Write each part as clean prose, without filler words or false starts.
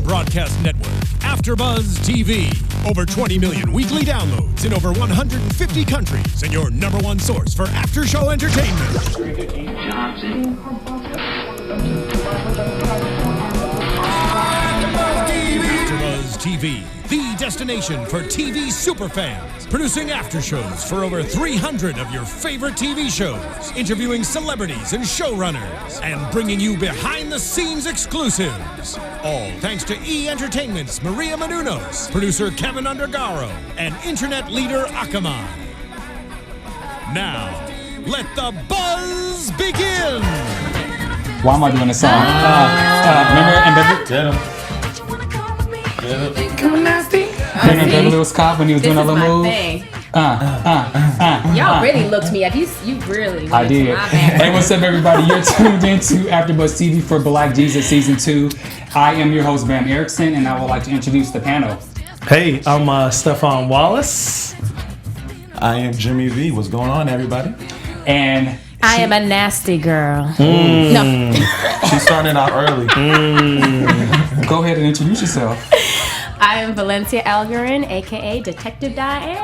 broadcast network, AFTERBUZZ TV. Over 20 million weekly downloads in over 150 countries, and your number one source for after-show entertainment. AFTERBUZZ TV, the destination for TV superfans, producing after shows for over 300 of your favorite TV shows, interviewing celebrities and showrunners, and bringing you behind-the-scenes exclusives. All thanks to E! Entertainment's Maria Menounos, producer Kevin Undergaro, and internet leader Akamai. Now, let the buzz begin! Why am I doing this song? Remember Beverly Hills Cop when he was doing that little move? Y'all really looked me up. You really I did. Hey, what's up, everybody? You're tuned into AfterBuzz TV for Black Jesus Season 2. I am your host, Bamm Ericsen, and I would like to introduce the panel. Hey, I'm Stephaune Wallace. I am Jimmy V. What's going on, everybody? And I am a nasty girl. No. She's starting out early. Go ahead and introduce yourself. I am Valenzia Algarin, aka Detective Diane.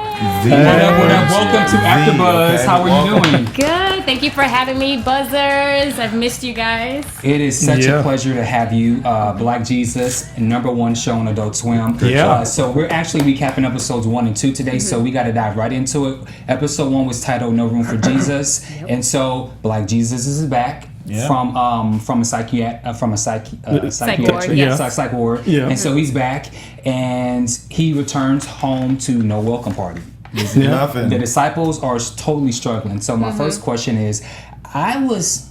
What up? Welcome to AfterBuzz. Okay, How are you doing? Good. Thank you for having me, buzzers. I've missed you guys. It is such a pleasure to have you. Black Jesus, #1 show on Adult Swim. So we're actually recapping episodes 1 and 2 today. So we got to dive right into it. Episode 1 was titled "No Room for Jesus," and so Black Jesus is back. From a psych ward, and so he's back, and he returns home to no welcome party. Nothing. The disciples are totally struggling. So my first question is, I was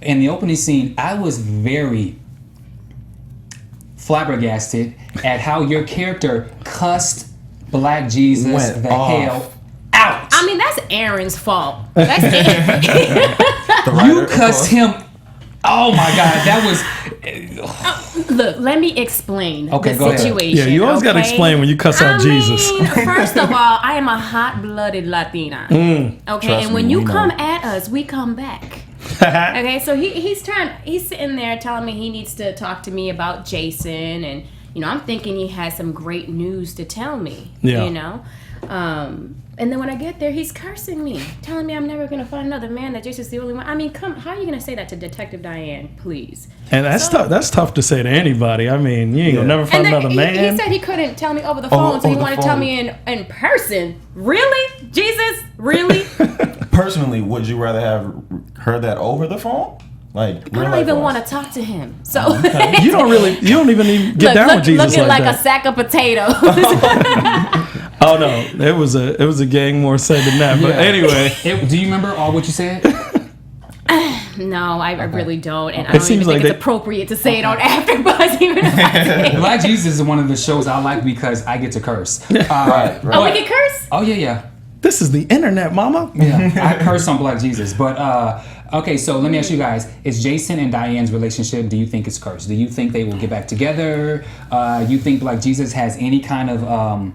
in the opening scene. I was very flabbergasted at how your character cussed Black Jesus hell out. I mean, that's Aaron's fault. That's Aaron. You cussed him. Oh my God, that was. Look, let me explain the go situation. Yeah, you always got to explain when you cuss out Jesus. First of all, I am a hot-blooded Latina. Okay, and when you come at us, we come back. Okay, so he's sitting there telling me he needs to talk to me about Jason, and I'm thinking he has some great news to tell me. And then when I get there, he's cursing me, telling me I'm never going to find another man, that Jason's the only one. I mean, how are you going to say that to Detective Diane, please? And that's tough. That's tough to say to anybody. I mean, you ain't going to never find another man. He said he couldn't tell me over the phone, so he wanted to tell me in person. Really? Jesus? Really? Personally, would you rather have heard that over the phone? Like, I don't even want to talk to him. So you don't even get down with Jesus looking like that. a sack of potatoes. Oh no, it was a gang more said than that. But anyway, do you remember all what you said? No, I really don't, and I don't even think it's appropriate to say it on AfterBuzz. Even if I did. Black Jesus is one of the shows I like because I get to curse. Right. Oh, we can curse? Oh yeah. This is the internet, mama. Yeah, I curse on Black Jesus, but okay. So let me ask you guys: is Jason and Diane's relationship? Do you think it's cursed? Do you think they will get back together? You think Black Jesus has any kind of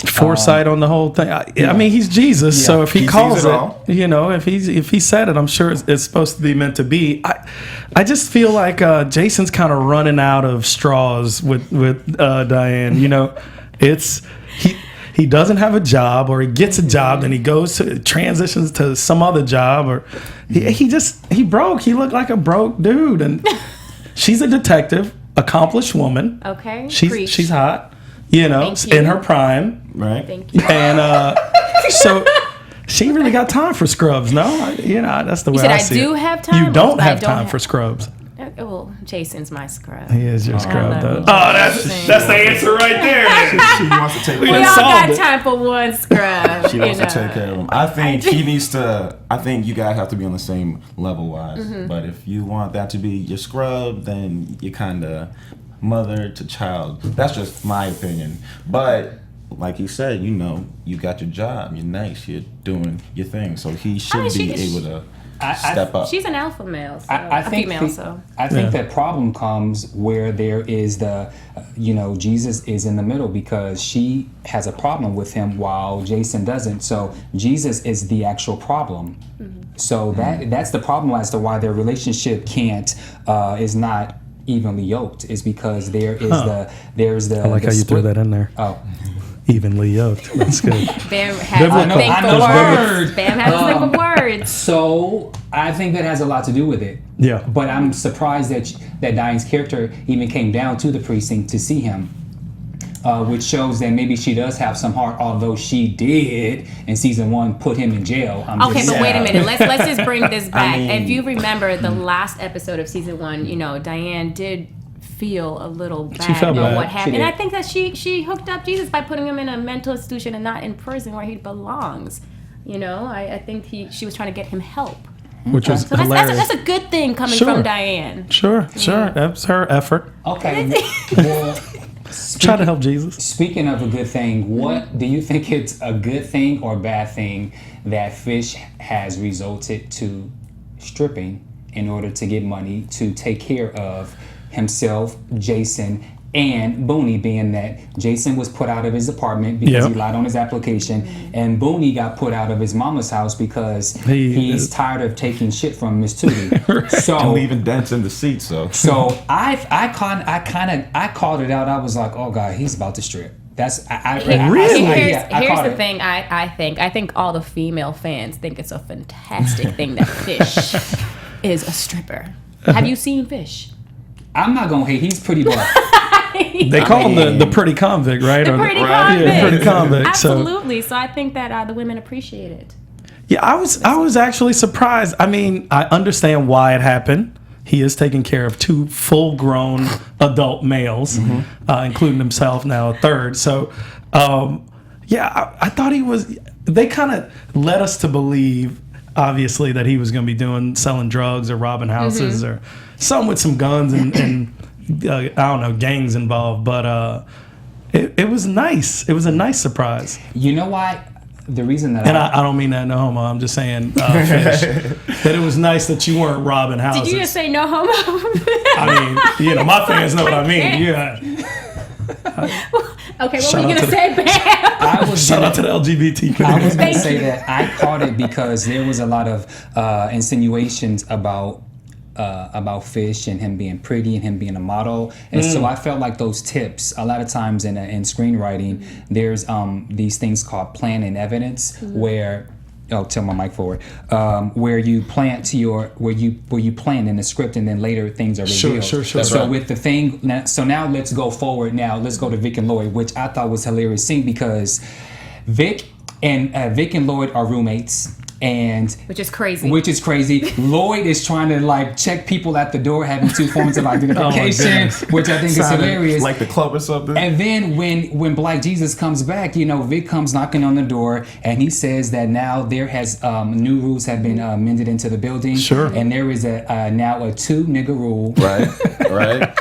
foresight on the whole thing? I mean, he's Jesus, so if he calls it, if he said it, I'm sure it's supposed to be meant to be. I just feel like Jason's kind of running out of straws with Diane. He doesn't have a job, or he gets a job, then he transitions to some other job, or he broke. He looked like a broke dude, and she's a detective, accomplished woman. Okay, she's hot, in her prime, right? Thank you. And so she ain't really got time for scrubs. No, that's the way I see it. I do have time. You don't have time for scrubs. Well, Jason's my scrub. He is your scrub, though. That's the answer right there. She wants to take care of him. We all got time for one scrub. She wants to take care of him. I think he needs to. I think you guys have to be on the same level wise. But if you want that to be your scrub, then you kind of mother to child. That's just my opinion. But like he said, you got your job. You're nice. You're doing your thing. So he should be able to step up. She's an alpha male, so I think female. So I think that problem comes where there is Jesus is in the middle, because she has a problem with him while Jason doesn't. So Jesus is the actual problem. So that's the problem as to why their relationship is not evenly yoked is because there's the I like how you threw that in there. Oh. Evenly yoked. That's good. Bam has a thing for words. Bam has a thing for words. So I think that has a lot to do with it. Yeah. But I'm surprised that Diane's character even came down to the precinct to see him, which shows that maybe she does have some heart, although she did in season 1 put him in jail. Wait a minute. Let's just bring this back. If you remember the last episode of season 1, Diane did feel a little bad about what happened. And I think that she hooked up Jesus by putting him in a mental institution and not in prison where he belongs. I think she was trying to get him help. Which was so hilarious. That's a good thing coming from Diane. Sure. That's her effort. Okay. Well, try to help Jesus. Speaking of a good thing, what do you think it's a good thing or bad thing that Fish has resulted to stripping in order to get money to take care of himself, Jason, and Booney, being that Jason was put out of his apartment because he lied on his application, and Booney got put out of his mama's house because he's tired of taking shit from Miss Tootie. So and leaving dents in the seat. So I called it out. I was like, oh God, he's about to strip. That's Here's the thing. I think all the female fans think it's a fantastic thing that Fish is a stripper. Have you seen Fish? I'm not gonna hate. He's pretty buff. They call him the pretty convict, right? The pretty convict. Yeah, pretty convict. Absolutely. So I think that the women appreciate it. Yeah, I was actually surprised. I mean, I understand why it happened. He is taking care of 2 full-grown adult males, including himself, now a third. So, I thought he was. They kind of led us to believe, obviously, that he was going to be selling drugs or robbing houses or some with some guns and I don't know, gangs involved. But it was nice. It was a nice surprise. You know why? The reason that I don't mean that no homo. I'm just saying Fish, that it was nice that you weren't robbing houses. Did you just say no homo? I mean, my fans know what I mean. Yeah. Okay, what were you going to say, Bam? Shout out to the LGBT community. I was going to say that I caught it because there was a lot of insinuations about Fish and him being pretty and him being a model, and so I felt like those tips. A lot of times in screenwriting, there's these things called plan and evidence, where tell my mic forward, where you plan where you plan in the script and then later things are revealed. Sure. So with the thing, now let's go forward. Now let's go to Vic and Lloyd, which I thought was hilarious scene because Vic and Lloyd are roommates. Which is crazy. Lloyd is trying to check people at the door having 2 forms of identification, which I think is hilarious. Like the club or something. And then when Black Jesus comes back, Vic comes knocking on the door and he says that now there has new rules have been amended into the building. Sure. And there is now a 2 nigga rule. Right.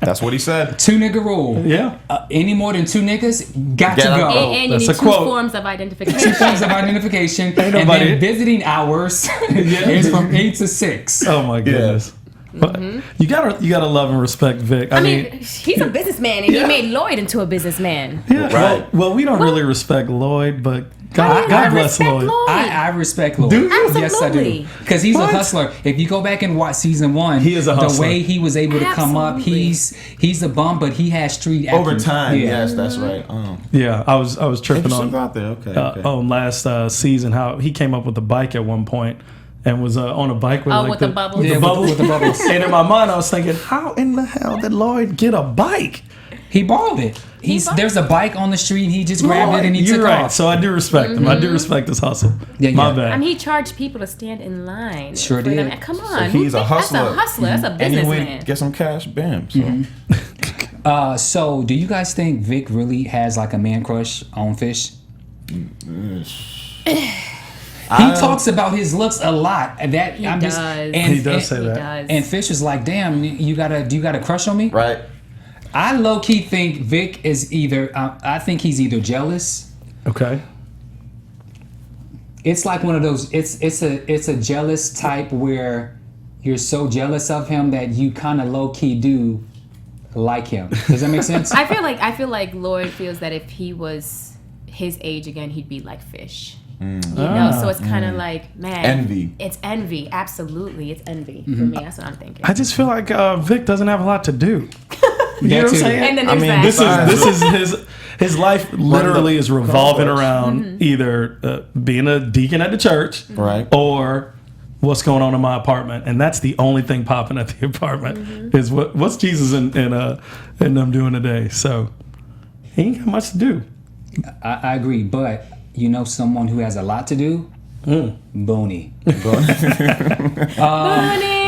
That's what he said. 2 nigga rule. Yeah. Any more than 2 niggas got to go. And you need 2 forms of identification. 2 forms of identification. And then visiting hours is from 8 to 6. Oh my goodness. Yeah. You gotta love and respect Vic. I mean, he's a businessman, and he made Lloyd into a businessman. Yeah. Right. Well, we don't really respect Lloyd, but God bless Lloyd. I respect Lloyd. Do you? Absolutely. Yes, I do. Because he's a hustler. If you go back and watch season 1, he is a hustler. The way he was able to come up, he's a bum, but he has street acumen. Over time, yes, that's right. Yeah, I was tripping on out there. Okay. On last season how he came up with a bike at one point. And was on a bike with the bubbles. With the bubbles. And in my mind, I was thinking, how in the hell did Lloyd get a bike? He borrowed it. There's a bike on the street. He just grabbed it and he took off. So I do respect him. I do respect his hustle. My bad. I mean, he charged people to stand in line. Sure did. Them. Come on. So he's a hustler. That's a hustler. That's a businessman. And he went get some cash. Bam. So. So do you guys think Vic really has a man crush on Fish? He talks about his looks a lot. He does say that. And Fish is like, "Damn, do you got a crush on me?" Right. I low key think Vic is either. I think he's either jealous. Okay. It's like one of those. It's a jealous type where you're so jealous of him that you kind of low key do like him. Does that make sense? I feel like Lloyd feels that if he was his age again, he'd be like Fish. So it's kind of like, man, envy. It's envy, absolutely, it's envy for me. That's what I'm thinking. I just feel like Vic doesn't have a lot to do. You know what I'm saying? And then there's this is his life literally is revolving around either being a deacon at the church, right, or what's going on in my apartment, and that's the only thing popping at the apartment is what's Jesus and them doing today. So he ain't got much to do. I agree, but you know someone who has a lot to do? Booney.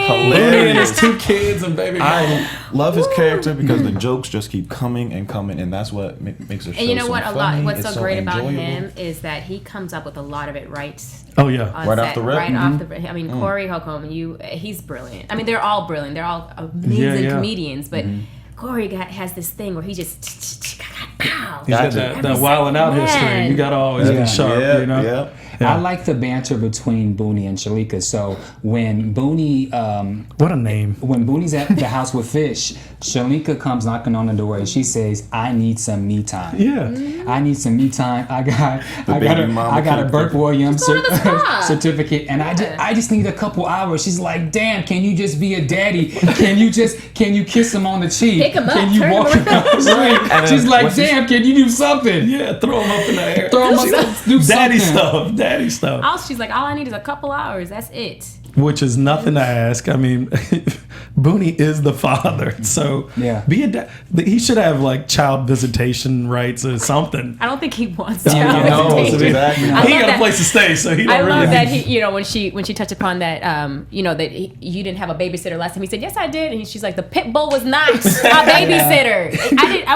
Booney and his 2 kids and baby mama. I love his character because the jokes just keep coming and coming, and that's what makes it. And you know what? Funny. What's it's so great about enjoyable. him is that he comes up with a lot of it right. Oh yeah, right off the rip. Right off the rip. I mean, Corey Holcomb, he's brilliant. I mean, they're all brilliant. They're all amazing comedians, but Corey has this thing where he just he's got that wilding out history. You gotta always be sharp, you know. Yeah. I like the banter between Booney and Shalika. So when Booney, what a name! When Booney's at the house with Fish, Shalika comes knocking on the door and she says, "I need some me time. I need some me time. I got a Burke Williams certificate, and I just need a couple hours." She's like, "Damn, can you just be a daddy? Can you kiss him on the cheek? Pick him up, can you turn walk him around?" Right. She's like, "Damn, can you do something? Yeah, throw him up in the air. Throw him up, do daddy something." Daddy stuff. She's like, all I need is a couple hours. That's it. Which is nothing to ask. I mean, Booney is the father, so be a dad. He should have like child visitation rights or something. I don't think he wants child visitation. Exactly. He got a place to stay, so he. I love that he, when she touched upon that, that you didn't have a babysitter last time. He said, "Yes, I did," and she's like, "The pit bull was not a babysitter." I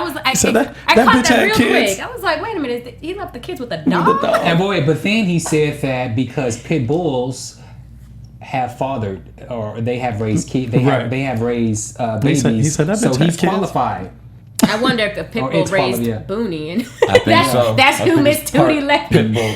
caught that real quick. I was like, "Wait a minute, he left the kids with a dog?" And but then he said that because pit bulls have fathered, or they have raised kids, they have raised babies. He said that so he's qualified. I wonder if the pit bull raised Booney, and I think so. That's who Miss Tootie left. Pit bull.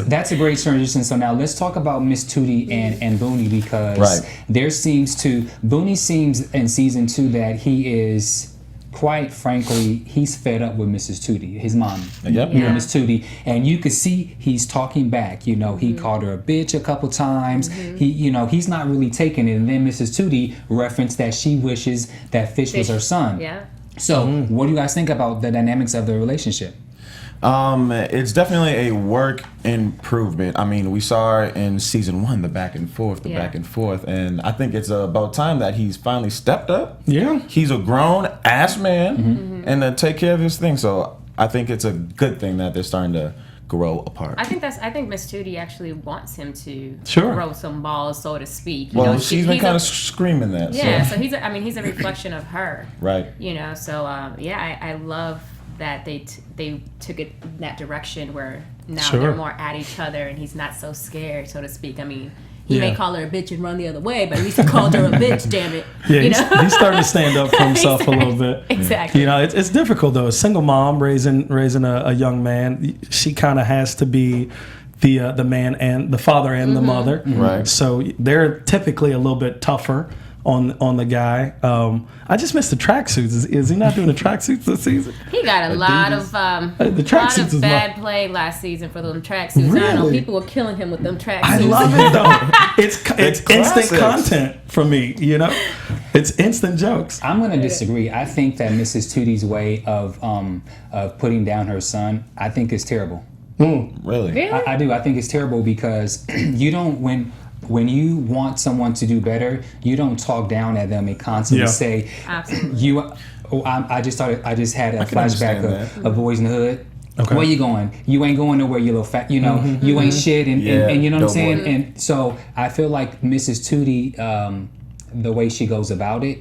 That's a great transition. So now let's talk about Miss Tootie and Booney, because Booney seems in season 2 that he is, quite frankly, he's fed up with Mrs. Tootie, his mom, Miss Tootie, and you could see he's talking back. You know, he called her a bitch a couple times. He's not really taking it. And then Mrs. Tootie referenced that she wishes that Fish was her son. Yeah. So, what do you guys think about the dynamics of the relationship? It's definitely a work improvement. I mean, we saw in season 1 the back and forth, and I think it's about time that he's finally stepped up. Yeah, he's a grown ass man, and to take care of his thing. So I think it's a good thing that they're starting to grow apart. I think Miss Tootie actually wants him to grow some balls, so to speak. She's been kind of screaming that. Yeah, so he's a reflection of her. Right. So I love that they took it in that direction where now they're more at each other and he's not so scared, so to speak. I mean, he may call her a bitch and run the other way, but at least he called her a bitch, damn it. Yeah, he's starting to stand up for himself a little bit. Exactly. It's difficult though. A single mom raising a young man, she kind of has to be the man and the father and the mother. Right. So they're typically a little bit tougher on the guy. I just missed the tracksuits. Is he not doing the tracksuits this season? He got a lot of bad play last season for them tracksuits. Really? I know people were killing him with them tracksuits. I love it though. It's instant content for me. It's instant jokes. I'm going to disagree. I think that Mrs. Tootie's way of putting down her son, I think is terrible. Really? I do. I think it's terrible because you don't when you want someone to do better, you don't talk down at them and constantly say, I just had a flashback of Boys in the Hood. Okay. Where you going? You ain't going nowhere, you little fat. You ain't shit, and you know what I'm saying. Boy. And so I feel like Mrs. Tootie, the way she goes about it,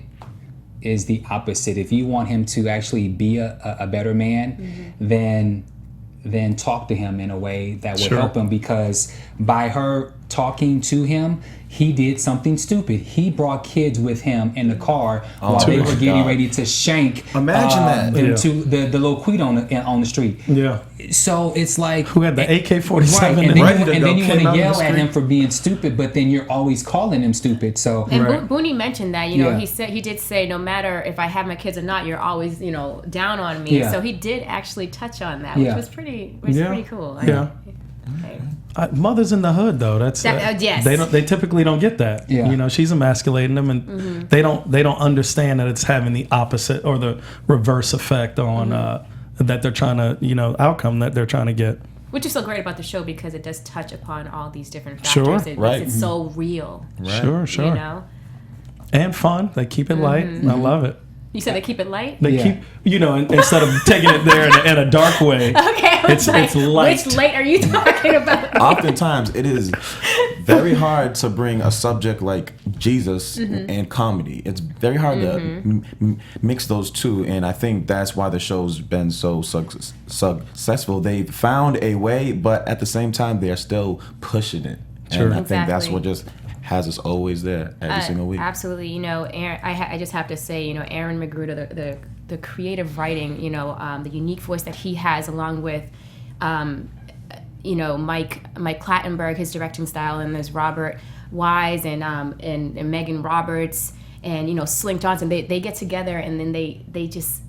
is the opposite. If you want him to actually be a better man, then talk to him in a way that would help him, because by her talking to him, he did something stupid. He brought kids with him in the car while they were getting ready to shank. Imagine that. To the little queen on the street. Yeah. So it's like who had the AK-47 right, and then you want to yell the at him for being stupid, but then you're always calling him stupid. So and Booney mentioned that, you know, he did say no matter if I have my kids or not, you're always, you know, down on me. So he did actually touch on that, which was pretty cool. Yeah. Okay. Mothers in the hood, though. That's yes. They typically don't get that. Yeah. You know, she's emasculating them, and they don't understand that it's having the opposite or the reverse effect on that they're trying to, you know, outcome that they're trying to get. Which is so great about the show because it does touch upon all these different factors. It makes it so real. Sure. You know, and fun. They keep it light. I love it. You said they keep it light? They keep, you know, instead of taking it there in a dark way. Okay. It's light. Which light are you talking about? Oftentimes, it is very hard to bring a subject like Jesus and comedy. It's very hard to mix those two, and I think that's why the show's been so successful. They've found a way, but at the same time, they're still pushing it. Sure. And I think that's what just has us always there every single week. Absolutely. You know, I just have to say, you know, Aaron McGruder, the creative writing, you know, the unique voice that he has, along with, you know, Mike Clattenburg, his directing style, and there's Robert Wise and Megan Roberts and, you know, Slink Johnson. They get together and then they just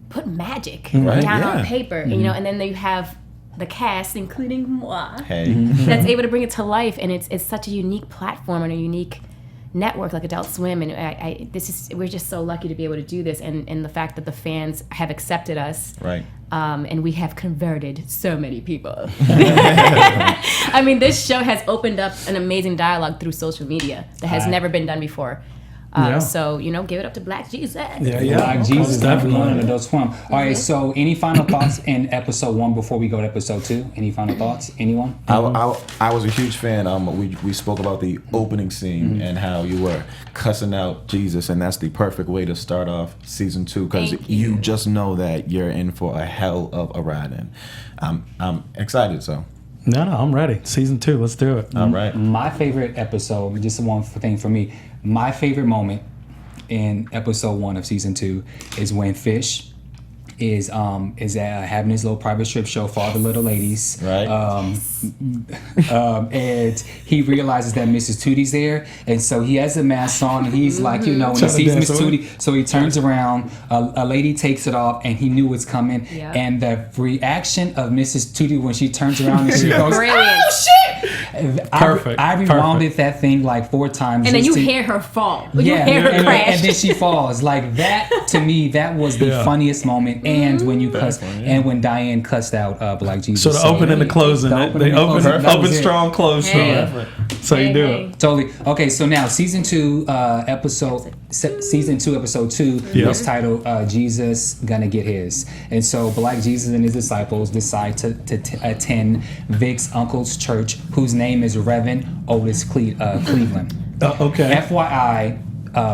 put magic down on paper, and, you know, and then they have the cast, including moi, that's able to bring it to life, and it's such a unique platform and a unique network like Adult Swim, and we're just so lucky to be able to do this, and the fact that the fans have accepted us, and we have converted so many people. I mean, this show has opened up an amazing dialogue through social media that has never been done before. So, you know, give it up to Black Jesus. Black Jesus, definitely on Adult Swim. All right, so any final thoughts in episode 1 before we go to episode 2? Any final thoughts? Anyone? I was a huge fan. We spoke about the opening scene and how you were cussing out Jesus, and that's the perfect way to start off season 2 because you just know that you're in for a hell of a ride, and I'm excited. So. No, I'm ready. Season 2, let's do it. All right. My favorite episode, just one thing for me, my favorite moment in episode 1 of season 2 is when Fish is having his little private strip show for all the little ladies. Right. And he realizes that Mrs. Tootie's there, and so he has a mask on, and he's like, you know, when he sees Miss Tootie, so he turns around, a lady takes it off, and he knew what's coming, and the reaction of Mrs. Tootie when she turns around and she goes, "Oh shit!" Perfect. I rewounded that thing like 4 times, and then you hear her fall. You hear her crash, and then she falls. Like that, to me, that was the funniest moment. And when you cuss, and when Diane cussed out Black Jesus. So the open and the closing, they open strong, close strong. So you do it totally. Okay, so now season 2 episode 2 was titled Jesus Gonna Get His, and so Black Jesus and his disciples decide to attend Vic's uncle's church, whose name is Reverend Otis Cleveland. Okay. FYI.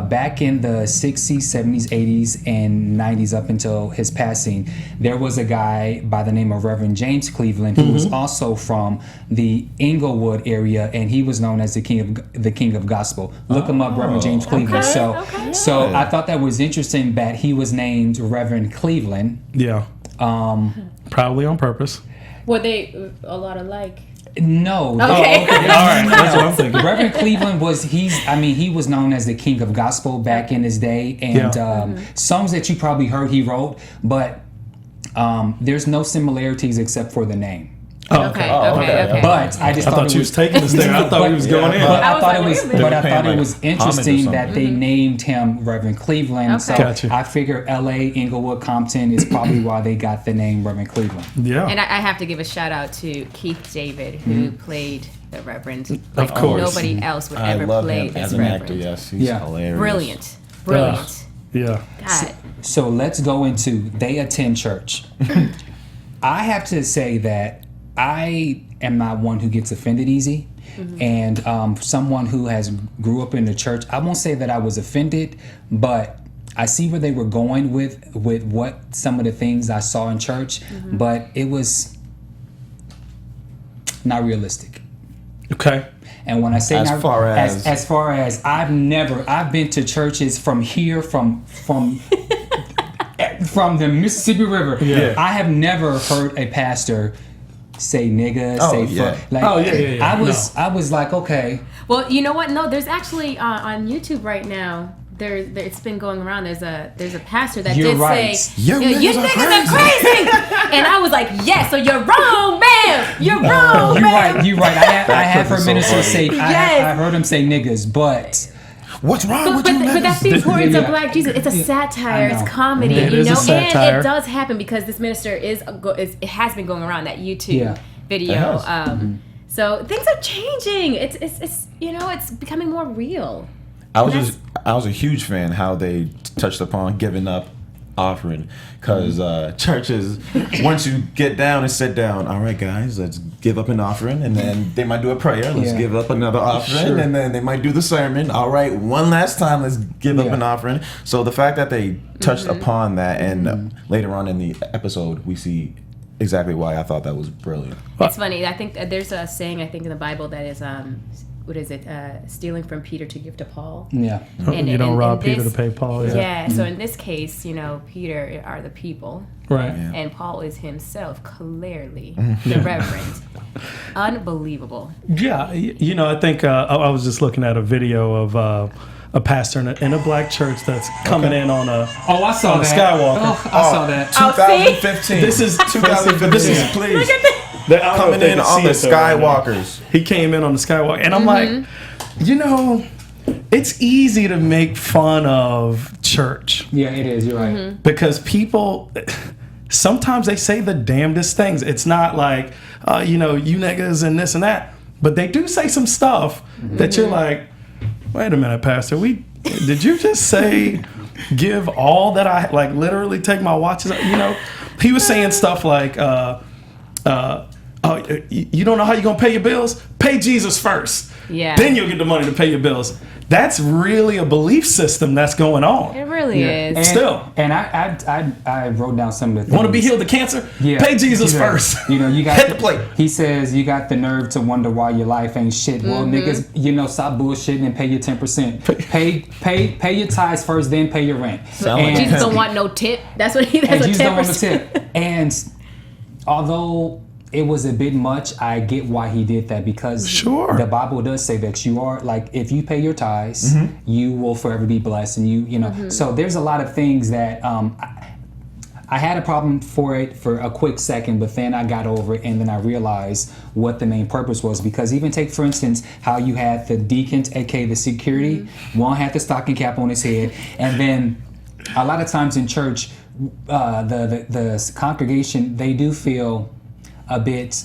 Back in the 60s, 70s, 80s, and 90s up until his passing, there was a guy by the name of Reverend James Cleveland who was also from the Inglewood area, and he was known as the king of gospel. Look him up, Reverend James Cleveland. So I thought that was interesting that he was named Reverend Cleveland. Yeah. Probably on purpose. Were they a lot alike? No. Okay. All right. That's what I'm thinking. Reverend Cleveland he was known as the king of gospel back in his day, and songs that you probably heard he wrote, but there's no similarities except for the name. Okay. But I thought you was taking us there. I thought he was going in. But I thought it was interesting that they named him Reverend Cleveland. So I figure L.A., Inglewood, Compton is probably why they got the name Reverend Cleveland. Yeah. And I have to give a shout out to Keith David, who played the Reverend. Of course. Nobody else would ever play this as an Reverend. actor. Yes, he's hilarious. Brilliant. Yeah. God. So let's go into they attend church. I have to say that I am not one who gets offended easy, and someone who has grew up in the church, I won't say that I was offended, but I see where they were going with what some of the things I saw in church, but it was not realistic. Okay. And when I say as far as I've been to churches from here, from the Mississippi River. Yeah. I have never heard a pastor say nigga, I was like, okay. Well, you know what? No, there's actually on YouTube right now. There, it's been going around. There's a pastor that You're did right. say, You niggas are crazy. And I was like, yes, so you're wrong, man. You're wrong, man. You're right. I have heard ministers say, Yes. I heard him say niggas, but what's wrong with you? But that's the importance Yeah. of Black Jesus. It's a satire. It's comedy. It is a satire. And it does happen because this minister it has been going around that YouTube video. So things are changing. It's it's becoming more real. I was a huge fan how they touched upon giving up offering, because churches, once you get down and sit down, all right guys, let's give up an offering, and then they might do a prayer, let's give up another offering, and then they might do the sermon, all right, one last time, let's give up an offering. So the fact that they touched upon that, and later on in the episode we see exactly why I thought that was brilliant. It's funny. I think there's a saying in the Bible that is what is it? Stealing from Peter to give to Paul. yeah. And, You don't rob Peter this, to pay Paul. Yeah. So in this case, Peter are the people, Right. Yeah. and Paul is himself clearly the Reverend. Unbelievable. Yeah. I think I was just looking at a video of a pastor in a Black church that's coming in on a I saw on a that. Skywalker. I saw that. 2015. This is 2015. This is Please. coming Coming in on the Skywalkers. He came in on the Skywalker, and I'm like, it's easy to make fun of church Yeah, it is. You're right. because people sometimes they say the damnedest things. It's not like, you niggas and this and that, but they do say some stuff that you're like, wait a minute, Pastor, did you just say give all that I like? Literally take my watches. He was saying stuff like, you don't know how you're gonna pay your bills? Pay Jesus first. Yeah. Then you'll get the money to pay your bills. That's really a belief system that's going on. It really is. And, Still. And I wrote down some of the things. Want to be healed of cancer? Yeah. Pay Jesus first. You got Hit the plate. He says you got the nerve to wonder why your life ain't shit. Well, niggas, stop bullshitting and pay your 10%. Pay your tithes first, then pay your rent. Jesus don't want no tip. That's what he. That's And what Jesus don't want no 10%. tip. And although it was a bit much, I get why he did that, because Sure. the Bible does say that you are, like, if you pay your tithes, you will forever be blessed, and you know. So there's a lot of things that I had a problem for it for a quick second, but then I got over it, and then I realized what the main purpose was. Because even take, for instance, how you had the deacons, aka the security, one had the stocking cap on his head, and then a lot of times in church, the congregation, they do feel a bit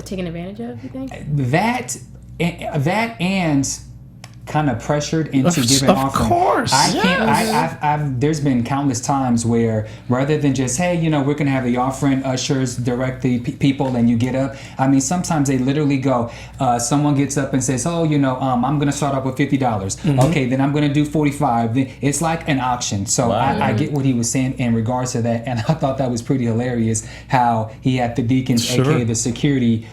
Taken advantage of, you think? that and kind of pressured into giving of offering. course. I can't. I've there's been countless times where rather than just, hey, we're gonna have the offering, ushers direct the people, and you get up. I mean, sometimes they literally go. Someone gets up and says, oh, I'm gonna start off with $50. Okay, then I'm gonna do $45. Then it's like an auction. So I get what he was saying in regards to that, and I thought that was pretty hilarious how he had the deacons, aka the security,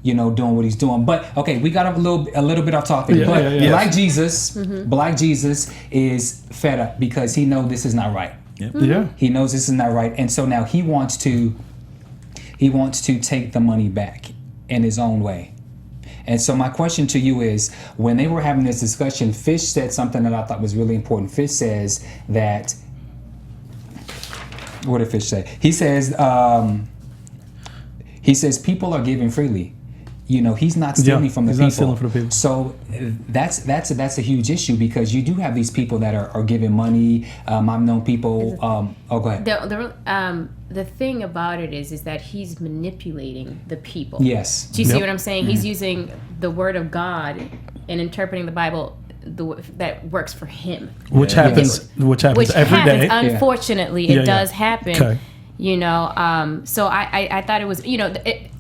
doing what he's doing. But okay, we got a little bit off topic. Black Jesus is fed up because he knows this is not right. Yeah. He knows this is not right, and so now he wants to take the money back in his own way. And so my question to you is, when they were having this discussion, Fish said something that I thought was really important. Fish says that, what did Fish say? He says people are giving freely. He's not stealing from the people. Not stealing from the people. So that's a huge issue, because you do have these people that are giving money. I've known people. Go ahead. The thing about it is that he's manipulating the people. Yes. Do you see what I'm saying? He's using the word of God and interpreting the Bible that works for him. Which happens every day. Unfortunately, it does happen. Okay. So I thought it was,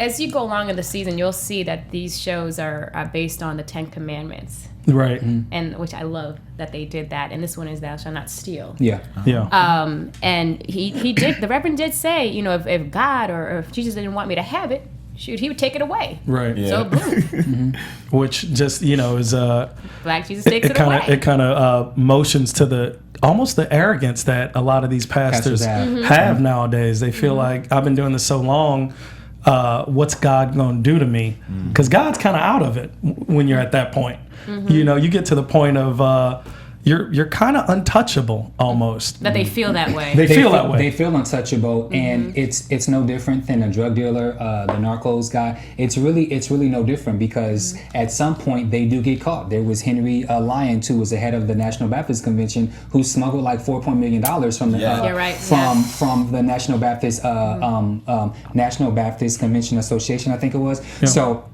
as you go along in the season, you'll see that these shows are based on the 10 Commandments. Right. And which I love that they did that. And this one is thou shalt not steal. Yeah. And he did, the Reverend did say, if God or if Jesus didn't want me to have it, shoot, he would take it away. Right. Yeah. So boom, Which just is Black Jesus takes it away. It kind of motions to almost the arrogance that a lot of these pastors have nowadays. They feel like, I've been doing this so long, what's God going to do to me? Because God's kind of out of it when you're at that point. You get to the point of you're kind of untouchable almost. That they feel that way. They feel that way. They feel untouchable, and it's no different than a drug dealer, the narcos guy. It's really no different, because at some point they do get caught. There was Henry Lyons, who was the head of the National Baptist Convention, who smuggled like $4 million from the from the National Baptist National Baptist Convention Association, I think it was. Yeah. So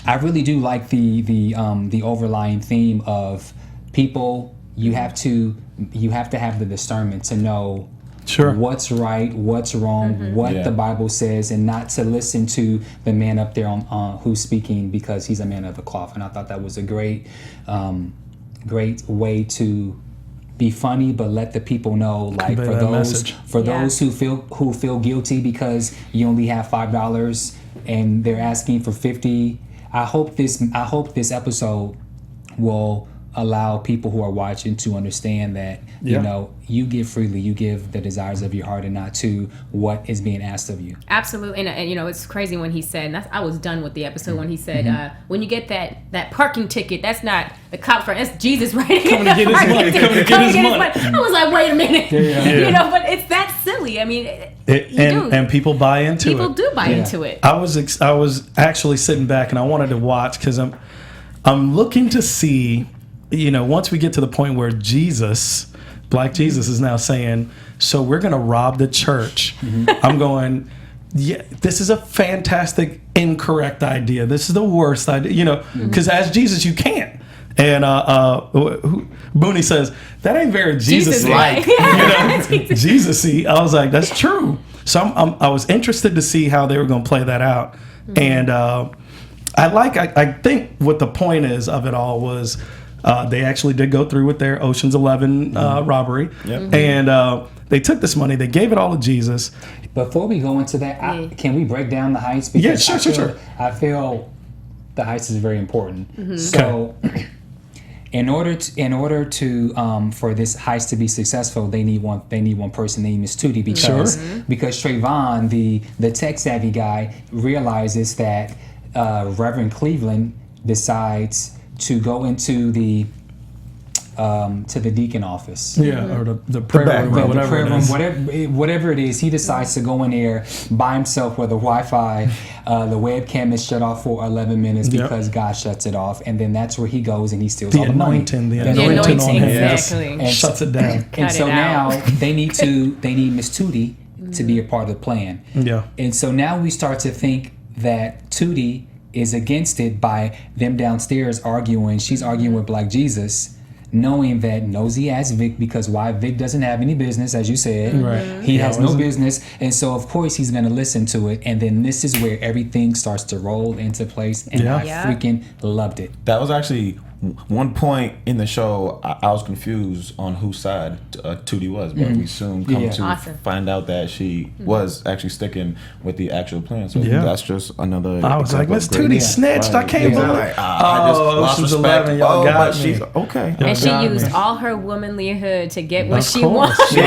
I really do like the overlying theme of people. You have to have the discernment to know what's right, what's wrong, what the Bible says, and not to listen to the man up there on who's speaking because he's a man of the cloth. And I thought that was a great way to be funny, but let the people know, like, for those who feel guilty because you only have $5 and they're asking for $50. I hope this episode will allow people who are watching to understand that you give freely, you give the desires of your heart and not to what is being asked of you. Absolutely. And it's crazy when he said, and I was done with the episode when he said, when you get that parking ticket, that's not the cop for, that's Jesus writing coming to get his money. I was like, wait a minute. But it's that silly. I mean, and people buy into it. People do buy into it. I was actually sitting back and I wanted to watch because I'm looking to see, once we get to the point where Black Jesus is now saying, so we're going to rob the church. I'm going, this is a fantastic, incorrect idea. This is the worst idea, because as Jesus, you can't. And Booney says, that ain't very Jesus-like. Jesus-y. I was like, that's true. So I was interested to see how they were going to play that out. And I think what the point is of it all was, they actually did go through with their Ocean's 11 robbery. And they took this money, they gave it all to Jesus. Before we go into that, can we break down the heist? Because sure. I feel the heist is very important. So in order to for this heist to be successful, they need one person named Miss Tootie, because Trayvon, the tech savvy guy, realizes that Reverend Cleveland decides to go into the deacon office. Or the prayer room, whatever it is. He decides to go in there by himself where the Wi-Fi, the webcam is shut off for 11 minutes because God shuts it off, and then that's where he goes and he steals all the money. The anointing on him, exactly. and shuts it down. And so now they need Miss Tootie to be a part of the plan. And so now we start to think that Tootie is against it by them downstairs arguing. She's arguing with Black Jesus, knowing that nosy ass Vic, because why? Vic doesn't have any business, as you said. He has no business, and so of course he's going to listen to it. And then this is where everything starts to roll into place, and I freaking loved it. That was actually one point in the show. I was confused on whose side Tootie was, but we soon come to find out that she was actually sticking with the actual plan. So that's just another. I was like, Miss Tootie snitched. I can't believe it. I just lost respect. 11, y'all got me. She's okay. And she used all her womanlyhood to get what she wanted,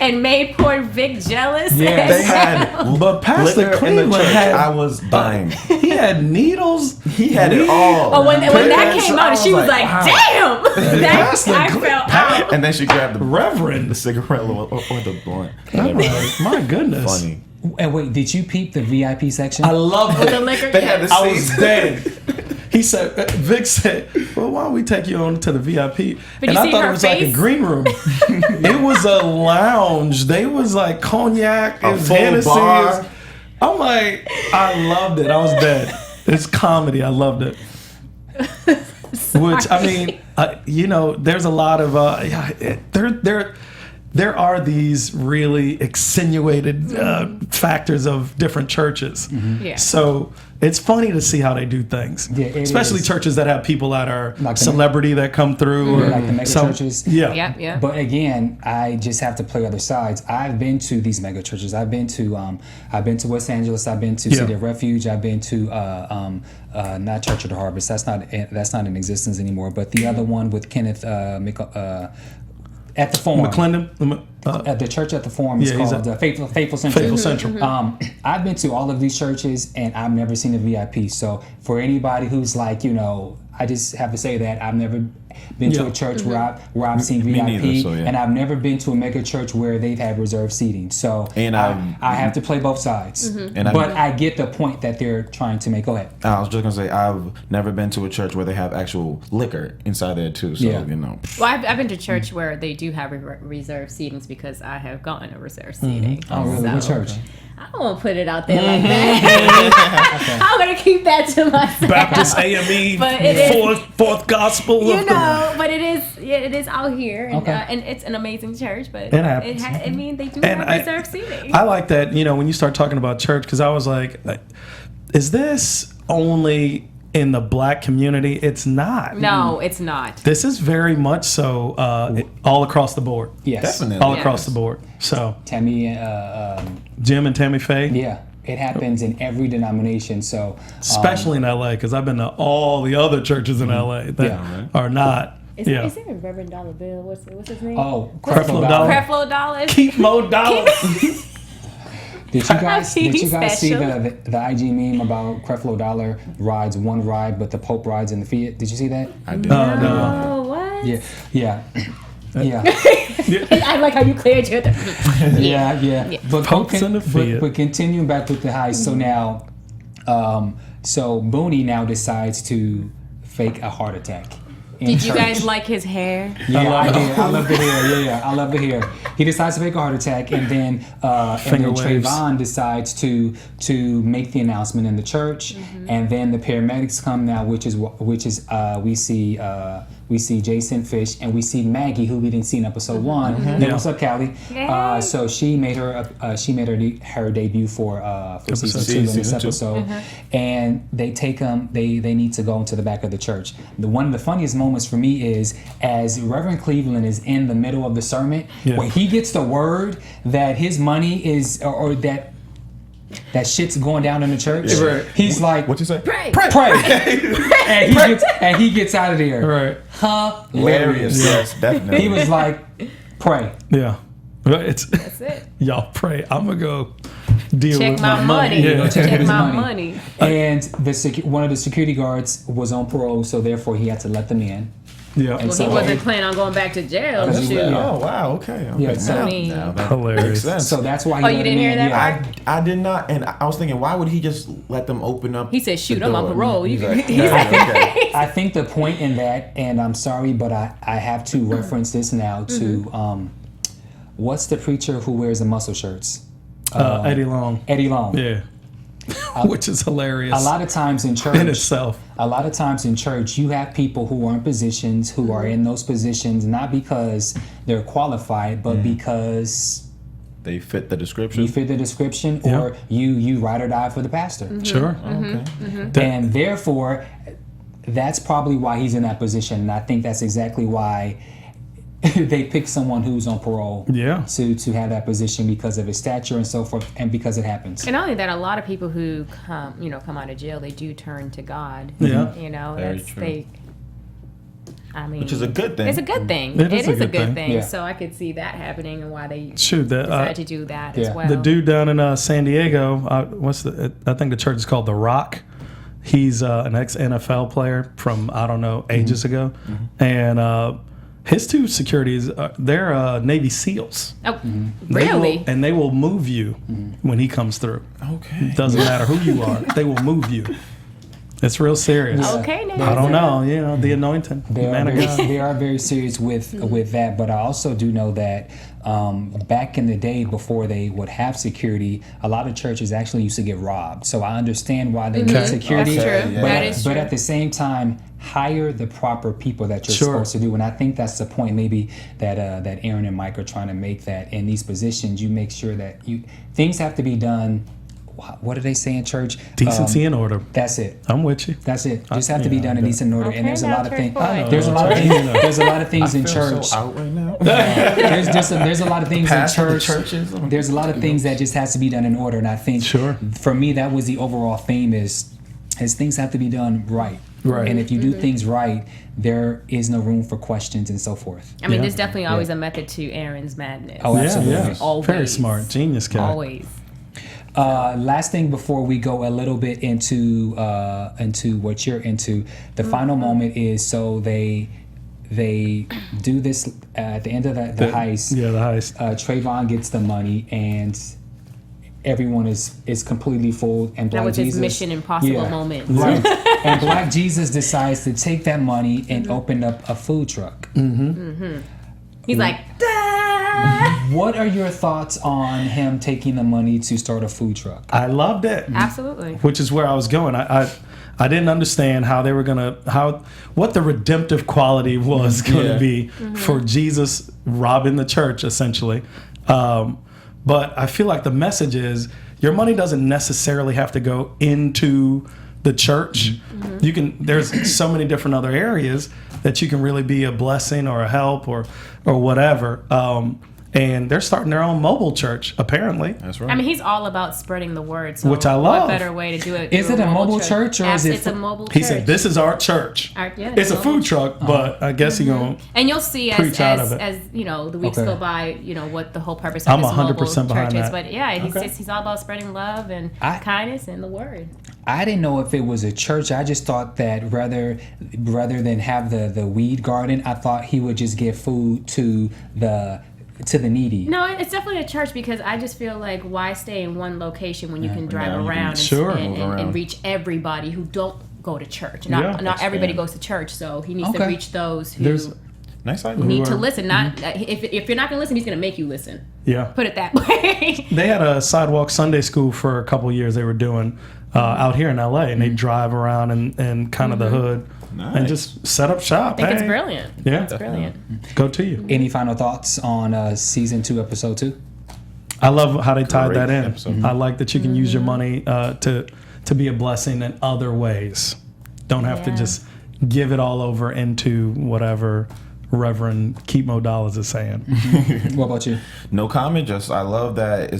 and made poor Vic jealous. They had, but Pastor Cleveland I was dying. He had needles. He had it all. Oh, when that came out, she was like, damn! I felt out. And then she grabbed the Reverend, the cigarette or the blunt. My goodness. Funny. And wait, did you peep the VIP section? I loved it. The liquor. They had the I was dead. He said, Vic said, well, why don't we take you on to the VIP? But and I thought it was like a green room. It was a lounge. They was like cognac and Hennessy. I'm like, I loved it. I was dead. It's comedy. I loved it. Which, I mean, there's a lot of there are these really extenuated factors of different churches. Yeah. So it's funny to see how they do things, especially churches that have people that are like celebrity that come through, or like the mega churches. Yeah. But again, I just have to play other sides. I've been to these mega churches. I've been to West Angeles. I've been to City of Refuge. I've been to not Church of the Harvest. That's not in existence anymore. But the other one with Kenneth at the Forum. McClendon? At the church at the Forum is called Faithful Central. Faithful Central. I've been to all of these churches and I've never seen a VIP. So for anybody who's like, I just have to say that I've never been to a church where I've seen VIP, neither, and I've never been to a mega church where they've had reserved seating. So I have to play both sides. But I get the point that they're trying to make. Go ahead. I was just gonna say I've never been to a church where they have actual liquor inside there too. So Well, I've been to church where they do have reserved seatings because I have gotten a reserved seating. Oh, really? What church? I don't want to put it out there like that. I'm gonna keep that to myself. Baptist AME, but fourth gospel. But it is out here, and it's an amazing church. But it happens. They do have reserved seating. I like that. When you start talking about church, because I was like, is this only in the black community? It's not. No, it's not. This is very much so all across the board. Yes, definitely. All across the board. So Tammy, Jim and Tammy Faye. Yeah, it happens in every denomination. So especially in LA, because I've been to all the other churches in LA that are not. Is there a Reverend Dollar Bill? What's his name? Oh, Creflo Dollar. Creflo Dollar. Keep Mo Dollar. Did you guys see the IG meme about Creflo Dollar rides one ride, but the Pope rides in the Fiat? Did you see that? I did. No, what? Yeah. I like how you cleared your. Yeah. But continuing back with the heist, so now, so Booney now decides to fake a heart attack. Did you guys like his hair? Yeah, I did. I love the hair. Yeah, I love the hair. He decides to fake a heart attack, and then Trayvon decides to make the announcement in the church, and then the paramedics come now, which is we see Jason Fish and we see Maggie, who we didn't see in episode 1. Hey, what's up, Callie? So she made her debut for season 2 in this episode, and they take them. They need to go into the back of the church. One of the funniest moments for me is as Reverend Cleveland is in the middle of the sermon, when he gets the word that his money is or that shit's going down in the church. He's like, "What you say? Pray." And he gets out of there. Right. Hilarious. Yes, definitely. He was like, "Pray." Yeah. That's it. Y'all pray. I'm gonna go deal check with my money. Check my money. And one of the security guards was on parole, so therefore he had to let them in. Yeah. Well, he wasn't planning on going back to jail. Oh wow, okay. Yeah, so now that hilarious. makes sense. So that's why. You didn't hear that part? I did not, and I was thinking, why would he just let them open up? He said, "Shoot, I'm on parole." I think the point in that, and I'm sorry, but I have to reference this now to what's the preacher who wears the muscle shirts? Eddie Long. Eddie Long. Yeah. Which is hilarious. A lot of times in church, in itself. A lot of times in church, you have people who are in positions, who are in those positions, not because they're qualified, but because they fit the description. You fit the description, or you ride or die for the pastor. Sure. Okay. And therefore, that's probably why he's in that position. And I think that's exactly why they pick someone who's on parole to have that position because of his stature and so forth, and because it happens. And not only that, a lot of people who come out of jail, they do turn to God. Yeah. Very true. Which is a good thing. It's a good thing. It is a good thing. Yeah. So I could see that happening and why they decided to do that as well. The dude down in San Diego, I think the church is called The Rock. He's an ex-NFL player from, I don't know, ages ago. And his two securities, they're Navy SEALs. Oh, really? They will move you when he comes through. Okay. Doesn't matter who you are. They will move you. It's real serious. Okay, now I don't know. You know, the anointing. They are very serious with that. But I also do know that back in the day, before they would have security, a lot of churches actually used to get robbed. So I understand why they need security. That's true. Yeah. That is true. But at the same time, hire the proper people that you're supposed to do. And I think that's the point maybe that Aaron and Mike are trying to make, that in these positions you make sure that things have to be done. What do they say in church? Decency and order. That's it. I'm with you. That's it. Just have to be done in decent order. Okay, And there's a lot of now, things. church boy. There's a lot of things in church. So out right now. There's a lot of things in Pastor church. churches. There's a lot of things that just has to be done in order. And I think for me that was the overall theme is things have to be done right. Right. And if you do things right, there is no room for questions and so forth. I mean, there's definitely always a method to Aaron's madness. Oh, absolutely. Yeah. Always. Very smart. Genius guy. Always. Last thing before we go a little bit into what you're into, the final moment is so they do this at the end of the heist. Yeah, the heist. Trayvon gets the money and everyone is completely fooled. And Black That was Jesus, his Mission Impossible moment. Right. And Black Jesus decides to take that money and open up a food truck. He's like, What are your thoughts on him taking the money to start a food truck? I loved it. absolutely. Which is where I was going. I didn't understand how they were what the redemptive quality was going to be for Jesus robbing the church, essentially. But I feel like the message is your money doesn't necessarily have to go into the church. There's so many different other areas that you can really be a blessing or a help or whatever. And they're starting their own mobile church, apparently. That's right. I mean, he's all about spreading the word. So Which I love. What better way to do it? Is through it a mobile church or is it? It's a mobile church. He said, "This is our church. It's a food truck, but I guess he's going to And you'll see preach out of it. as you know the weeks go by, you know what the whole purpose I'm of this mobile 100% behind church is. that. But yeah, he's all about spreading love and kindness and the word. I didn't know if it was a church. I just thought that rather than have the weed garden, I thought he would just give food to the needy. No, it's definitely a church because I just feel like why stay in one location when you can drive you can- around Sure. and reach everybody who don't go to church. Not everybody goes to church, so he needs to reach those who Nice idea. need to listen. Not if you're not going to listen, he's going to make you listen. Yeah. Put it that way. They had a sidewalk Sunday school for a couple of years they were doing out here in LA, and they drive around in kind of the hood and just set up shop. I think it's brilliant. Yeah. It's brilliant. Go to you. Any final thoughts on season 2, episode 2? I love how they tied Great that in. episode. I like that you can use your money to be a blessing in other ways. Don't have to just give it all over into whatever Reverend Keepmo Dollars is saying. What about you? No comment. Just I love that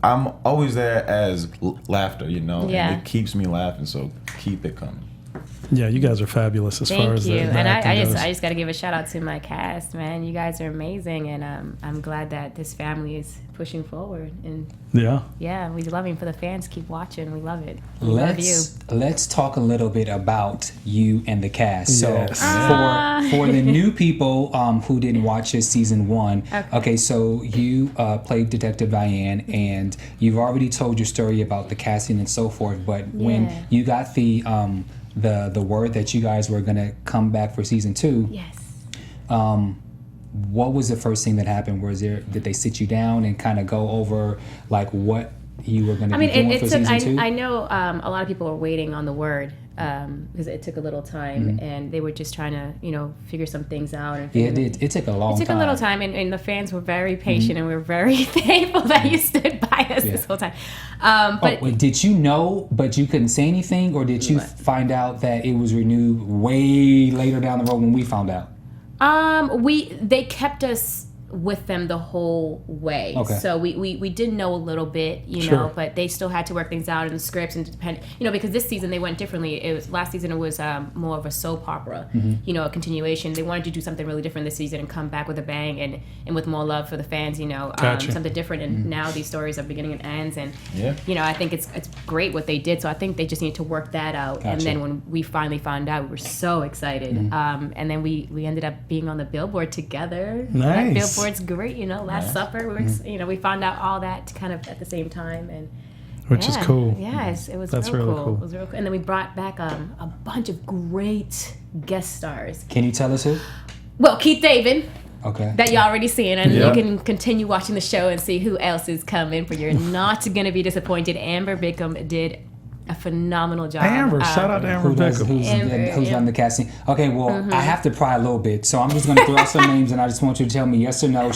I'm always there as laughter, you know. Yeah. And it keeps me laughing. So keep it coming. Yeah, you guys are fabulous as far Thank as you. the And acting I goes. just got to give a shout out to my cast, man. You guys are amazing, and I'm glad that this family is pushing forward. And yeah. we love him. For the fans, keep watching. We love it. We love you. Let's talk a little bit about you and the cast. Yes. So for the new people who didn't watch this season 1, okay, so you played Detective Diane, and you've already told your story about the casting and so forth. But when you got the word that you guys were gonna come back for season 2, Yes. what was the first thing that happened? Did they sit you down and kind of go over like what you were gonna be doing for season 2? I know a lot of people were waiting on the word because it took a little time, and they were just trying to figure some things out. And It took a long time. It took a little time, and the fans were very patient, and we were very thankful that you stood by us this whole time. But did you know, but you couldn't say anything, or did you find out that it was renewed way later down the road when we found out? They kept us with them the whole way. Okay. So we did know a little bit, you know, but they still had to work things out in the scripts and depend, because this season they went differently. Last season it was more of a soap opera, a continuation. They wanted to do something really different this season and come back with a bang and with more love for the fans, Gotcha. something different. And now these stories are beginning and ends, and I think it's great what they did. So I think they just need to work that out. Gotcha. And then when we finally found out, we were so excited. And then we ended up being on the billboard together. Nice. That billboard's great, Last Supper. We found out all that kind of at the same time, and which is cool. Yes, it was That's real really cool. It was real cool. And then we brought back a bunch of great guest stars. Can you tell us who? Well, Keith David. Okay. That y'all already seen, and Yeah. you can continue watching the show and see who else is coming. For you're not gonna be disappointed. Amber Bickham did a phenomenal job. Amber, shout out to Amber Bickham. Who's done the casting? Okay, well, I have to pry a little bit, so I'm just going to throw out some names, and I just want you to tell me yes or no.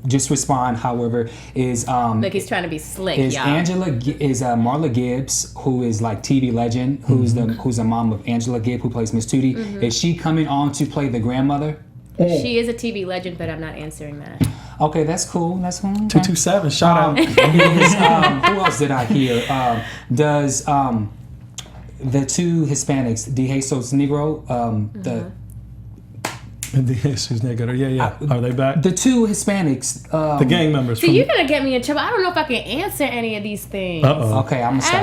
Just respond. However, is Look, he's trying to be slick, is y'all. Marla Gibbs, who is like TV legend, who's the mom of Angela Gibb, who plays Miss Tootie. Is she coming on to play the grandmother? She is a TV legend, but I'm not answering that. Okay, that's cool. That's cool. 227, shout out. Who else did I hear? Does the two Hispanics, De Jesus Negro, Yeah. Are they back? the two Hispanics, The gang members. See, you're gonna get me in trouble. I don't know if I can answer any of these things. Okay, I'm gonna stop.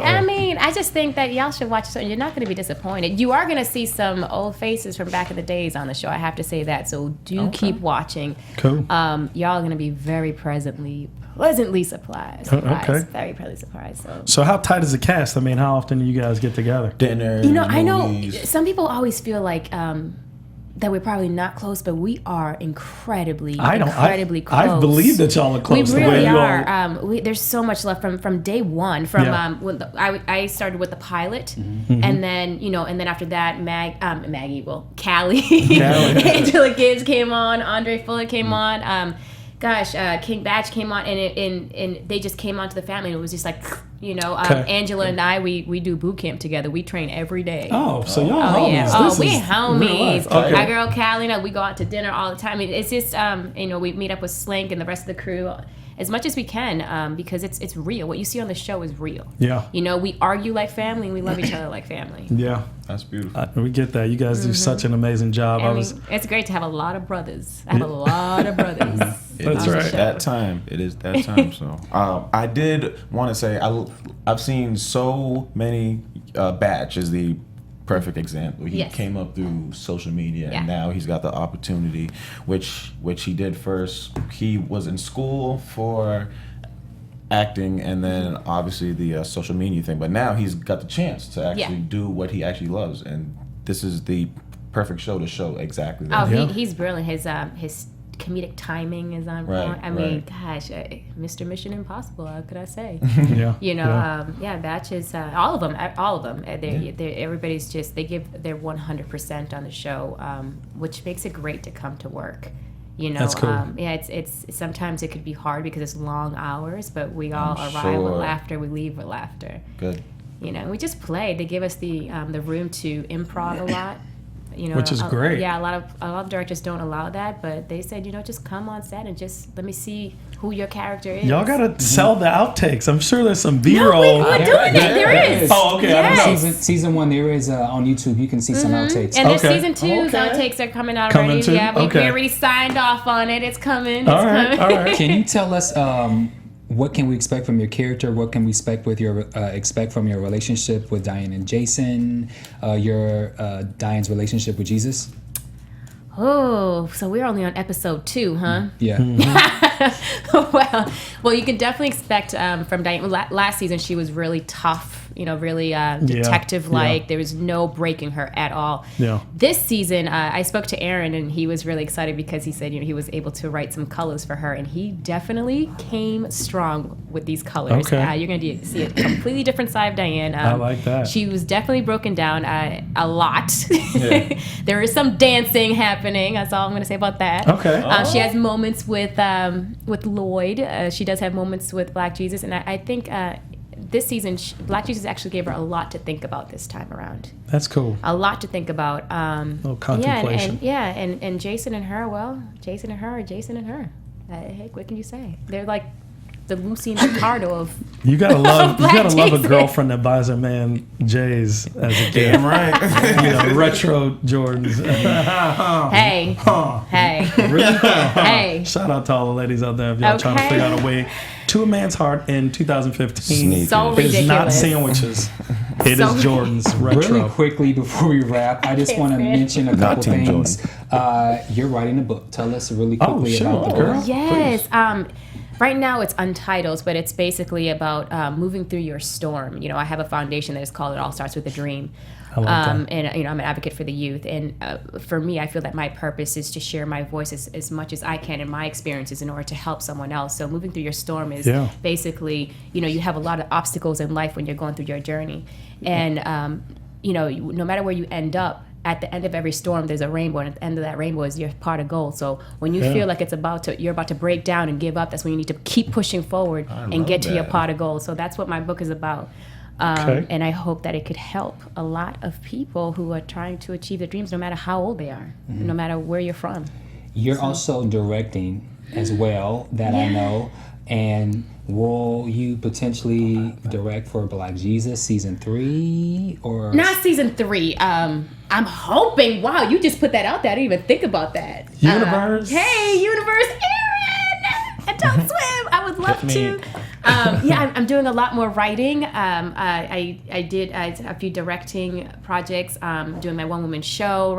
I mean, I just think that y'all should watch it. You're not gonna be disappointed. You are gonna see some old faces from back in the days on the show. I have to say that. So do keep watching. Cool. Y'all are gonna be very pleasantly surprised. Okay. Very pleasantly surprised. So how tight is the cast? I mean, how often do you guys get together? Dinner. You know, I know movies. some people always feel like that we're probably not close, but we are incredibly close. I believe that y'all are close. We the way really you are. There's so much left from day one. When I started with the pilot, and then and then after that, Callie, Angela Gibbs came on, Andra Fuller came on. King Batch came on, and they just came onto the family. And it was just like, Angela and I, we do boot camp together. We train every day. Oh, so y'all homies. Yeah. We homies. Okay. Our girl Callie, we go out to dinner all the time. It's just, we meet up with Slink and the rest of the crew as much as we can, because it's real. What you see on the show is real. Yeah. We argue like family, and we love each other like family. Yeah. That's beautiful. We get that. You guys do such an amazing job. It's great to have a lot of brothers. I have a lot of brothers. That's right. That time. It is that time. So I did want to say I've seen so many. Batch is the perfect example. He came up through social media, and now he's got the opportunity, which he did first. He was in school for acting, and then obviously the social media thing. But now he's got the chance to actually do what he actually loves, and this is the perfect show to show exactly that. Oh, he's brilliant. His comedic timing is on point. I mean, gosh, Mr. Mission Impossible. How could I say? Batch is all of them. Everybody's just they give their 100% on the show, which makes it great to come to work. That's cool. It's sometimes it could be hard because it's long hours, but we all arrive with laughter, we leave with laughter. Good. We just play. They give us the room to improv a lot. Which is great. Yeah, a lot of directors don't allow that, but they said, just come on set and just let me see who your character is. Y'all gotta sell the outtakes. I'm sure there's some B-roll. We're doing it. There is. Oh, okay. Yes. Season 1, there is on YouTube. You can see some outtakes. And there's season 2's outtakes are coming out already. Too? Yeah, we already signed off on it. It's coming. All right. Can you tell us what can we expect from your character? What can we expect from your relationship with Diane and Jason? Your Diane's relationship with Jesus? Oh, so we're only on episode 2, huh? Yeah. Well, you can definitely expect from Diane. Last season, she was really tough, really detective-like. Yeah. There was no breaking her at all. Yeah. This season, I spoke to Aaron, and he was really excited because he said, he was able to write some colors for her, and he definitely came strong with these colors. Okay. You're going to see a completely different side of Diane. I like that. She was definitely broken down a lot. Yeah. There is some dancing happening. That's all I'm going to say about that. Okay. She has moments with Lloyd. She does have moments with Black Jesus, and I think this season Black Jesus actually gave her a lot to think about this time around. That's cool. A lot to think about. A little contemplation. And Jason and her. Well, Jason and her. Jason and her. Hey, what can you say? They're like the Lucy and Ricardo of. You gotta love a Jason. girlfriend that buys her man J's as a gift. Damn right. Retro Jordans. Hey. Really? Hey. Shout out to all the ladies out there if y'all trying to figure out a way to a man's heart in 2015. So it is ridiculous. not sandwiches. It is Jordan's retro. Really quickly before we wrap, I just want to mention a couple things. You're writing a book. Tell us really quickly about the book. Yes. Right now it's Untitled, but it's basically about moving through your storm. You know, I have a foundation that is called It All Starts With a Dream. I like that. And, you know, I'm an advocate for the youth. And for me, I feel that my purpose is to share my voice as much as I can in my experiences in order to help someone else. So moving through your storm is basically, you know, you have a lot of obstacles in life when you're going through your journey. And, you know, no matter where you end up, at the end of every storm, there's a rainbow, and at the end of that rainbow is your pot of gold. So when you feel like you're about to break down and give up, that's when you need to keep pushing forward and get to your pot of gold. So that's what my book is about. And I hope that it could help a lot of people who are trying to achieve their dreams, no matter how old they are, no matter where you're from. You're also directing as well, that I know. And will you potentially direct for Black Jesus season 3 or not season 3? I'm hoping. Wow, you just put that out there. I didn't even think about that. Universe. Hey, Universe, Aaron, Adult Swim. I would love to. I'm doing a lot more writing. I did a few directing projects. Doing my one-woman show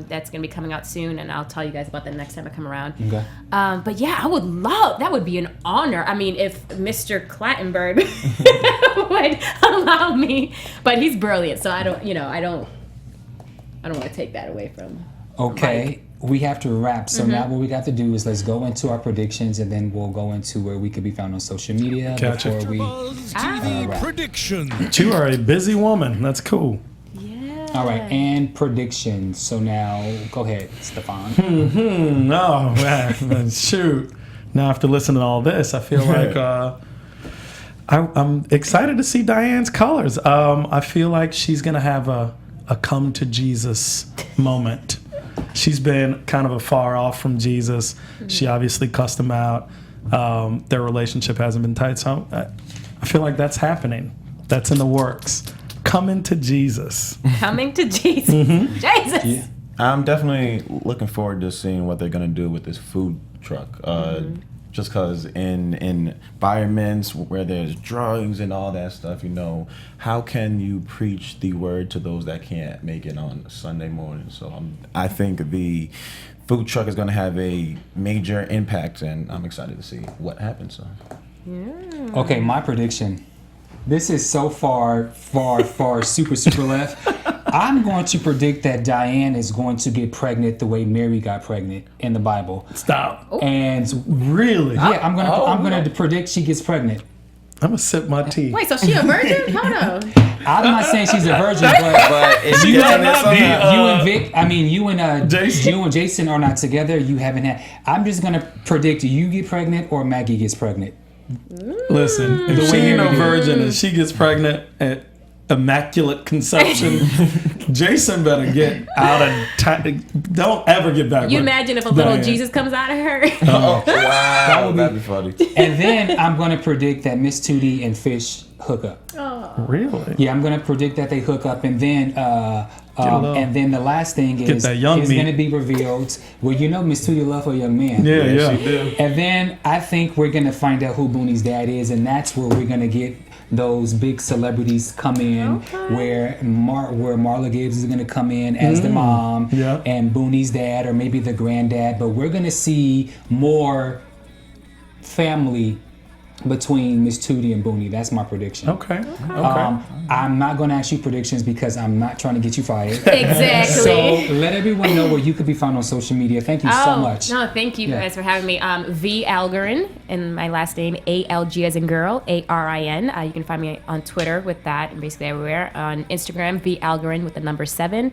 that's going to be coming out soon, and I'll tell you guys about that next time I come around. Okay. But yeah, I would love, that would be an honor. I mean, if Mr. Clattenburg would allow me, but he's brilliant, so I don't want to take that away from him. Okay. We have to wrap. So now what we got to do is let's go into our predictions, and then we'll go into where we could be found on social media before we TV predictions. You are a busy woman. That's cool. Yeah. All right, and predictions. So now go ahead, Stephaune. Oh, man. Shoot. Now after listening to all this, I feel like I'm excited to see Diane's colors. I feel like she's going to have a come to Jesus moment. She's been kind of afar off from Jesus. She obviously cussed him out. Their relationship hasn't been tight. So I feel like that's happening. That's in the works. Coming to Jesus. Coming to Jesus. Jesus. Yeah. I'm definitely looking forward to seeing what they're going to do with this food truck. Just because in environments where there's drugs and all that stuff, you know, how can you preach the word to those that can't make it on Sunday morning? So I think the food truck is going to have a major impact, and I'm excited to see what happens. So. Yeah. Okay, my prediction. This is so far super left. I'm going to predict that Diane is going to get pregnant the way Mary got pregnant in the Bible. Stop. And really? Yeah, I'm gonna predict she gets pregnant. I'm gonna sip my tea. Wait, so she a virgin? Hold on. I'm not saying she's a virgin, But if you and Jason are not together. You haven't had. I'm just gonna predict you get pregnant or Maggie gets pregnant. Listen, if she ain't no virgin and she gets pregnant at immaculate conception, Jason better get out of don't ever get back. You imagine if a little Jesus comes out of her. Wow, that'd be funny. And then I'm gonna predict that Miss Tootie and Fish hook up. Oh. Really? Yeah, I'm gonna predict that they hook up, and then the last thing is gonna be revealed. Well, you know, Miss Tootie love her young man. Yeah. She did. And then I think we're gonna find out who Booney's dad is, and that's where we're gonna get those big celebrities come in, where Marla Gibbs is gonna come in as the mom, and Booney's dad, or maybe the granddad. But we're gonna see more family between Miss Tootie and Booney. That's my prediction. Okay. I'm not going to ask you predictions because I'm not trying to get you fired. Exactly. So let everyone know where you could be found on social media. Thank you so much. No, thank you guys for having me. V Algarin, and my last name ALG as in girl, ARIN. You can find me on Twitter with that, and basically everywhere. On Instagram, V Algarin with the number 7.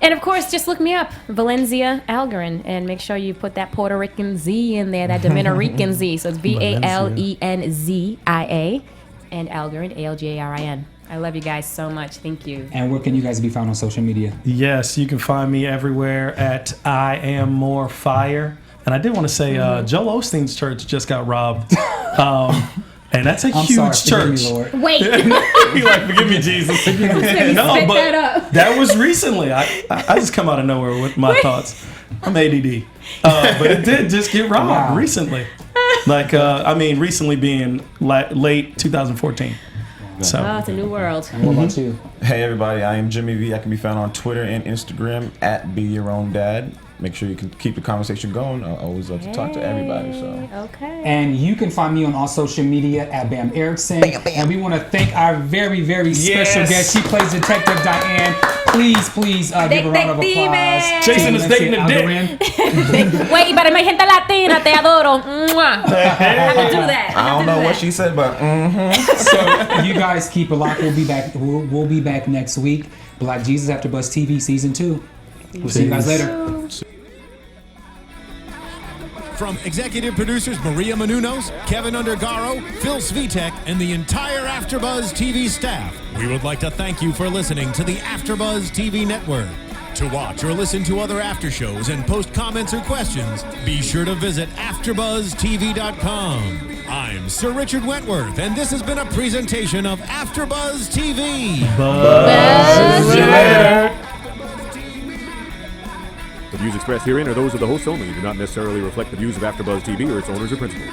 And of course, just look me up, Valenzia Algarin, and make sure you put that Puerto Rican Z in there, that Dominican Z. So it's VALENZIA and Algarin, ALGARIN. I love you guys so much. Thank you. And where can you guys be found on social media? Yes, you can find me everywhere at I Am More Fire. And I did want to say, Joel Osteen's church just got robbed. And that's a huge church. Me, Lord. Wait. You're like, forgive me, Jesus. No, but that was recently. I just come out of nowhere with my thoughts. I'm ADD. But it did just get robbed recently. Recently being late 2014. So. It's a new world. And what about you? Hey everybody, I am Jimmy V. I can be found on Twitter and Instagram at Be Your Own Dad. make sure you can keep the conversation going. I always love to talk to everybody. So okay. And you can find me on all social media at Bamm Ericsen. And we want to thank our very, very special guest. She plays Detective Diane. Please, give a round of applause. Jason is dating a dick. Wait, but my gente latina, te adoro. Mwah. I have to do that. I don't know what she said, but So you guys keep it locked. We'll be back. We'll be back next week. Black Jesus AfterBuzz TV Season 2. We'll see you guys later. From executive producers Maria Menounos, Kevin Undergaro, Phil Svitek, and the entire AfterBuzz TV staff, we would like to thank you for listening to the AfterBuzz TV network. To watch or listen to other after shows and post comments or questions, be sure to visit AfterBuzzTV.com. I'm Sir Richard Wentworth, and this has been a presentation of AfterBuzz TV. Buzz you later. The views expressed herein are those of the hosts only and do not necessarily reflect the views of AfterBuzz TV or its owners or principals.